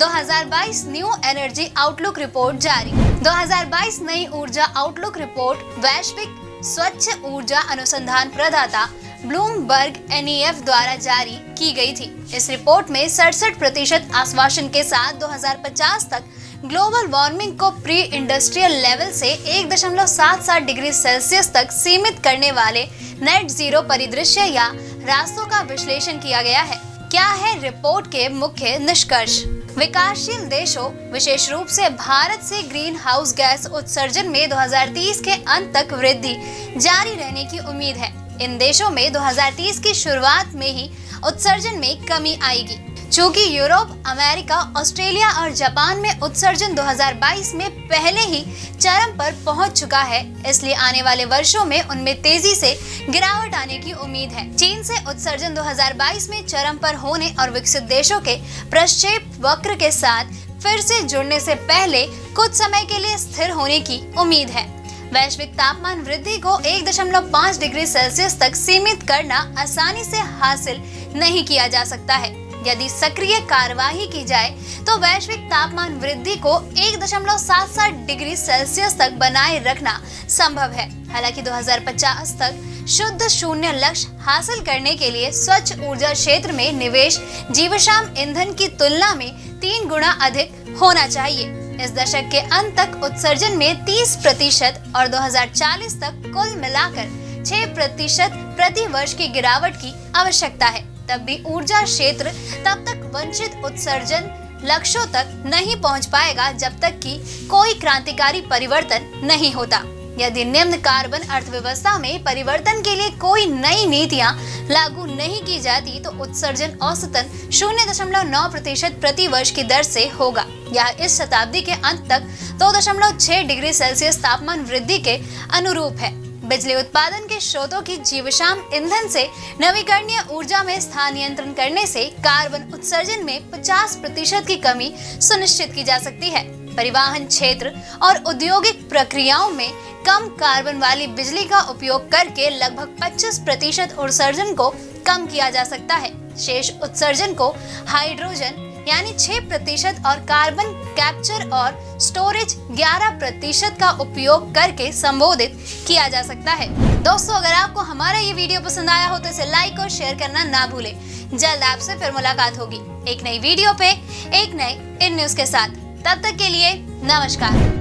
2022 new energy outlook report जारी। 2022 नई ऊर्जा आउटलुक रिपोर्ट वैश्विक स्वच्छ ऊर्जा अनुसंधान प्रदाता ब्लूमबर्ग NEF द्वारा जारी की गई थी। इस रिपोर्ट में 67% आश्वासन के साथ 2050 तक ग्लोबल वार्मिंग को प्री इंडस्ट्रियल लेवल से 1.77 डिग्री सेल्सियस तक सीमित करने वाले नेट जीरो परिदृश्य या रास्तों का विश्लेषण किया गया है। क्या है रिपोर्ट के मुख्य निष्कर्ष? विकासशील देशों, विशेष रूप से भारत से ग्रीन हाउस गैस उत्सर्जन में 2030 के अंत तक वृद्धि जारी रहने की उम्मीद है। इन देशों में 2030 की शुरुआत में ही उत्सर्जन में कमी आएगी। चूंकि यूरोप, अमेरिका, ऑस्ट्रेलिया और जापान में उत्सर्जन 2022 में पहले ही चरम पर पहुंच चुका है, इसलिए आने वाले वर्षों में उनमें तेजी से गिरावट आने की उम्मीद है। चीन से उत्सर्जन 2022 में चरम पर होने और विकसित देशों के प्रक्षेप वक्र के साथ फिर से जुड़ने से पहले कुछ समय के लिए स्थिर होने की उम्मीद है। वैश्विक तापमान वृद्धि को 1.5 डिग्री सेल्सियस तक सीमित करना आसानी से हासिल नहीं किया जा सकता है। यदि सक्रिय कार्यवाही की जाए तो वैश्विक तापमान वृद्धि को 1.77 डिग्री सेल्सियस तक बनाए रखना संभव है। हालांकि 2050 तक शुद्ध शून्य लक्ष्य हासिल करने के लिए स्वच्छ ऊर्जा क्षेत्र में निवेश जीवाश्म ईंधन की तुलना में 3 गुना अधिक होना चाहिए। इस दशक के अंत तक उत्सर्जन में 30% और 2040 तक कुल मिलाकर 6% प्रति वर्ष की गिरावट की आवश्यकता है। तब भी ऊर्जा क्षेत्र तब तक वांछित उत्सर्जन लक्ष्यों तक नहीं पहुंच पाएगा जब तक कि कोई क्रांतिकारी परिवर्तन नहीं होता। यदि निम्न कार्बन अर्थव्यवस्था में परिवर्तन के लिए कोई नई नीतियां लागू नहीं की जाती तो उत्सर्जन औसतन 0.9% प्रति वर्ष की दर से होगा। यह इस शताब्दी के अंत तक 2.6 डिग्री सेल्सियस तापमान वृद्धि के अनुरूप है। बिजली उत्पादन के स्रोतों की जीवाश्म ईंधन से नवीकरणीय ऊर्जा में स्थानांतरण करने से कार्बन उत्सर्जन में 50% की कमी सुनिश्चित की जा सकती है। परिवहन क्षेत्र और औद्योगिक प्रक्रियाओं में कम कार्बन वाली बिजली का उपयोग करके लगभग 25% उत्सर्जन को कम किया जा सकता है। शेष उत्सर्जन को हाइड्रोजन यानी 6% और कार्बन कैप्चर और स्टोरेज 11% का उपयोग करके संबोधित किया जा सकता है। दोस्तों, अगर आपको हमारा ये वीडियो पसंद आया हो तो इसे लाइक और शेयर करना ना भूलें। जल्द आपसे फिर मुलाकात होगी एक नई वीडियो पे, एक नए इन न्यूज के साथ। तब तक के लिए नमस्कार।